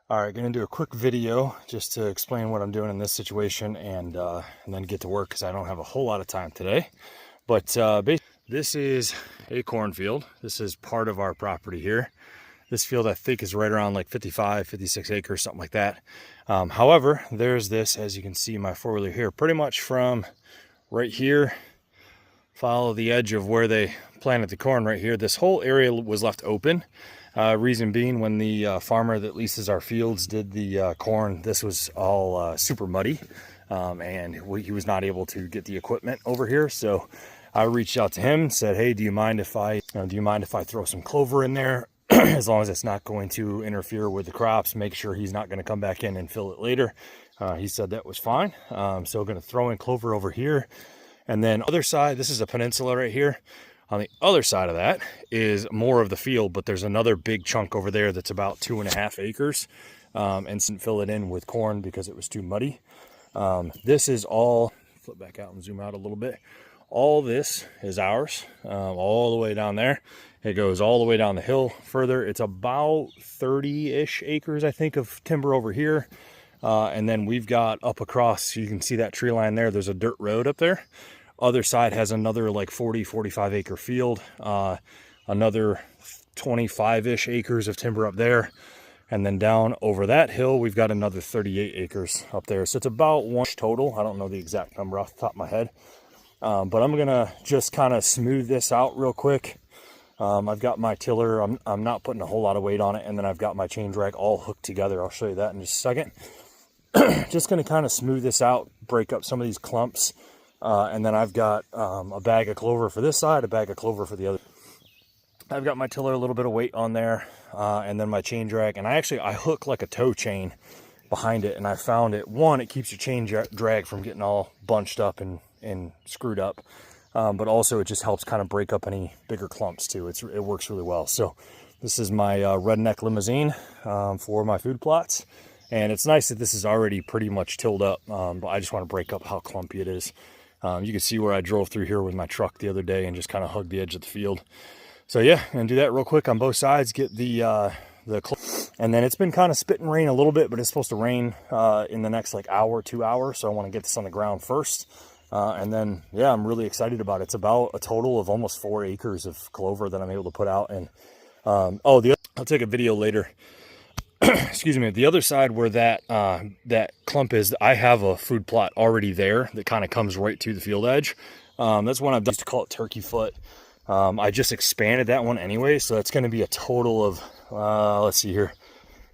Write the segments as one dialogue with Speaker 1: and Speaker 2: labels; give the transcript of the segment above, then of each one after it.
Speaker 1: All right, going to do a quick video just to explain what I'm doing in this situation and then get to work because I don't have a whole lot of time today. But basically, this is a cornfield. This is part of our property here. This field I think is right around like 55, 56 acres, something like that. However, there's this, as you can see, my four-wheeler here, pretty much from right here, follow the edge of where they planted the corn right here. This whole area was left open. Reason being, when the farmer that leases our fields did the corn, this was all super muddy, and he was not able to get the equipment over here. So I reached out to him, said, "Hey, do you mind if I throw some clover in there, as long as it's not going to interfere with the crops? Make sure he's not going to come back in and fill it later." He said that was fine. So going to throw in clover over here, and then other side. This is a peninsula right here. On the other side of that is more of the field, but there's another big chunk over there that's about 2.5 acres, and didn't fill it in with corn because it was too muddy. This is all, flip back out and zoom out a little bit. All this is ours, all the way down there. It goes all the way down the hill further. It's about 30-ish acres, I think, of timber over here. And then we've got up across, you can see that tree line there. There's a dirt road up there. Other side has another like 40-45 acre field, another 25-ish acres of timber up there, and then down over that hill we've got another 38 acres up there. So it's about one total. I don't know the exact number off the top of my head, but I'm gonna just kind of smooth this out real quick. I've got my tiller, I'm not putting a whole lot of weight on it, and then I've got my chain drag all hooked together. I'll show you that in just a second. Just gonna kind of smooth this out, break up some of these clumps. And then I've got a bag of clover for this side, a bag of clover for the other. I've got my tiller, a little bit of weight on there, and then my chain drag. And I hook like a tow chain behind it, and I found it, one, it keeps your chain drag from getting all bunched up and screwed up, but also it just helps kind of break up any bigger clumps too. It works really well. So this is my redneck limousine for my food plots. And it's nice that this is already pretty much tilled up, but I just want to break up how clumpy it is. You can see where I drove through here with my truck the other day and just kind of hugged the edge of the field. So yeah, and do that real quick on both sides, get and then it's been kind of spitting rain a little bit, but it's supposed to rain in the next like hour, 2 hours. So I want to get this on the ground first. And then, yeah, I'm really excited about it. It's about a total of almost 4 acres of clover that I'm able to put out. And I'll take a video later. Excuse me, the other side where that clump is, I have a food plot already there that kind of comes right to the field edge. That's one I've used to call it turkey foot. I just expanded that one anyway, so it's going to be a total of, let's see here,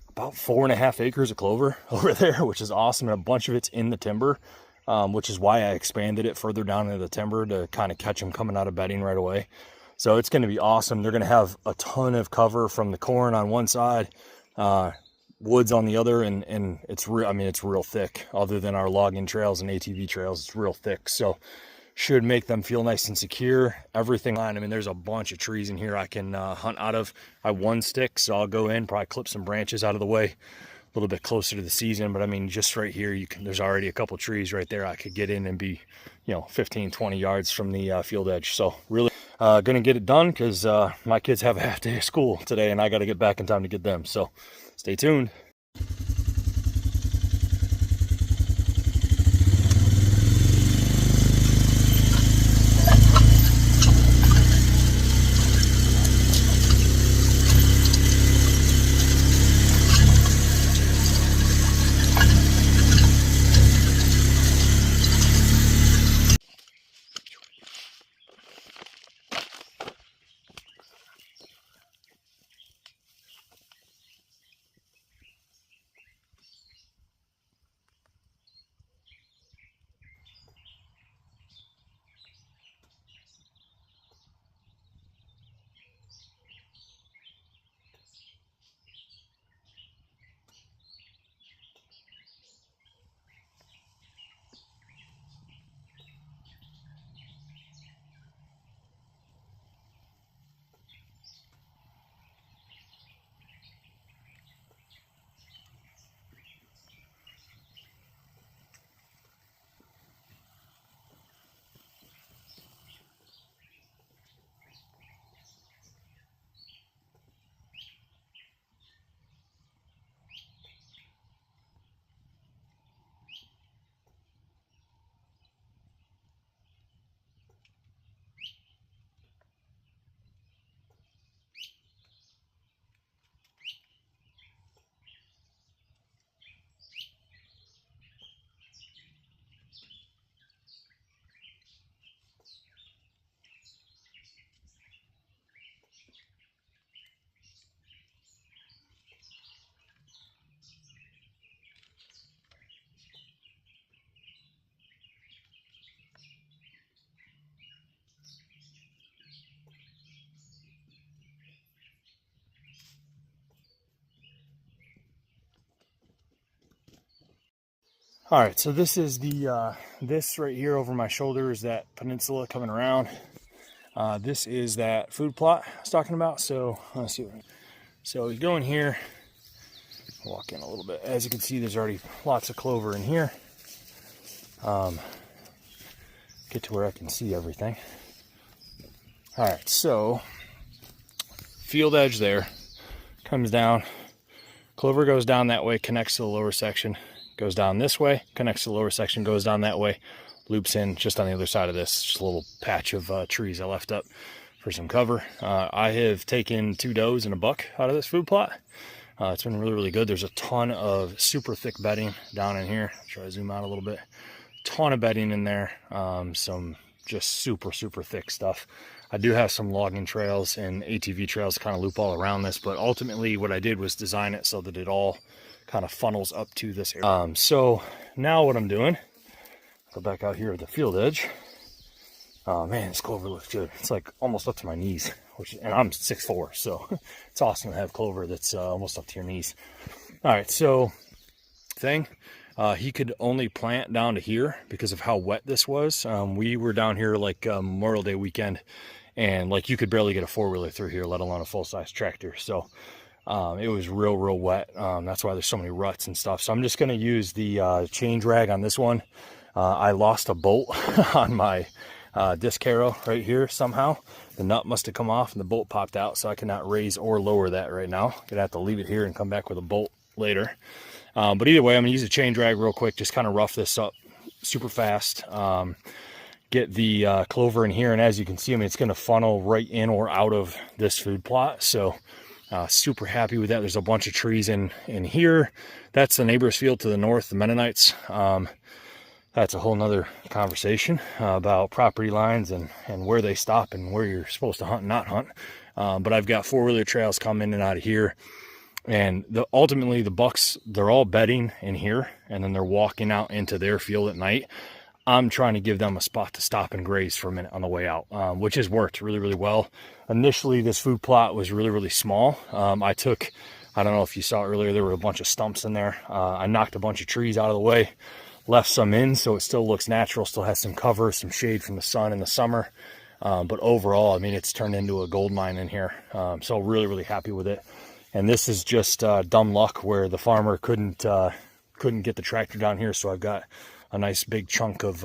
Speaker 1: about 4.5 acres of clover over there, which is awesome. And a bunch of it's in the timber, which is why I expanded it further down into the timber to kind of catch them coming out of bedding right away. So it's going to be awesome. They're going to have a ton of cover from the corn on one side, woods on the other, and it's real. I mean, it's real thick. Other than our logging trails and ATV trails, it's real thick. So should make them feel nice and secure. Everything line. I mean, there's a bunch of trees in here I can hunt out of. I have one stick, so I'll go in, probably clip some branches out of the way a little bit closer to the season. But I mean, just right here, there's already a couple trees right there I could get in and be, 15-20 yards from the field edge. So really gonna get it done because my kids have a half day of school today, and I got to get back in time to get them. So stay tuned. All right, so this is the this right here over my shoulder is that peninsula coming around. This is that food plot I was talking about. So let's see. So you go in here, walk in a little bit. As you can see, there's already lots of clover in here. Get to where I can see everything. All right, so field edge there comes down. Clover goes down that way, connects to the lower section. Goes down this way, connects to the lower section, goes down that way, loops in just on the other side of this. Just a little patch of trees I left up for some cover. I have taken 2 does and a buck out of this food plot. It's been really, really good. There's a ton of super thick bedding down in here. Try to zoom out a little bit. Ton of bedding in there. Some just super, super thick stuff. I do have some logging trails and ATV trails to kind of loop all around this, but ultimately what I did was design it so that it all kind of funnels up to this area. So now what I'm doing, go back out here at the field edge. Oh man, this clover looks good. It's like almost up to my knees, and I'm 6'4", so it's awesome to have clover that's almost up to your knees. All right, so he could only plant down to here because of how wet this was. We were down here like Memorial Day weekend, and like you could barely get a 4-wheeler through here, let alone a full-size tractor. So it was real wet. That's why there's so many ruts and stuff. So I'm just going to use the chain drag on this one. I lost a bolt on my disc harrow right here somehow. The nut must have come off and the bolt popped out, so I cannot raise or lower that right now. Gonna have to leave it here and come back with a bolt later. But either way, I'm gonna use a chain drag real quick, just kind of rough this up super fast. Get the clover in here, and as you can see, I mean, it's gonna funnel right in or out of this food plot. So super happy with that. There's a bunch of trees in here. That's the neighbor's field to the north, the Mennonites. That's a whole nother conversation about property lines and where they stop and where you're supposed to hunt and not hunt. But I've got 4-wheeler trails come in and out of here. And ultimately the bucks, they're all bedding in here, and then they're walking out into their field at night. I'm trying to give them a spot to stop and graze for a minute on the way out, which has worked really well. Initially, this food plot was really small. I don't know if you saw earlier, there were a bunch of stumps in there. I knocked a bunch of trees out of the way, left some in, so it still looks natural, still has some cover, some shade from the sun in the summer. But overall, I mean, it's turned into a gold mine in here. So really happy with it. And this is just dumb luck where the farmer couldn't get the tractor down here, so I've got a nice big chunk of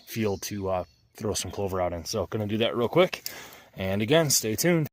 Speaker 1: field to throw some clover out in. So gonna do that real quick. And again, stay tuned.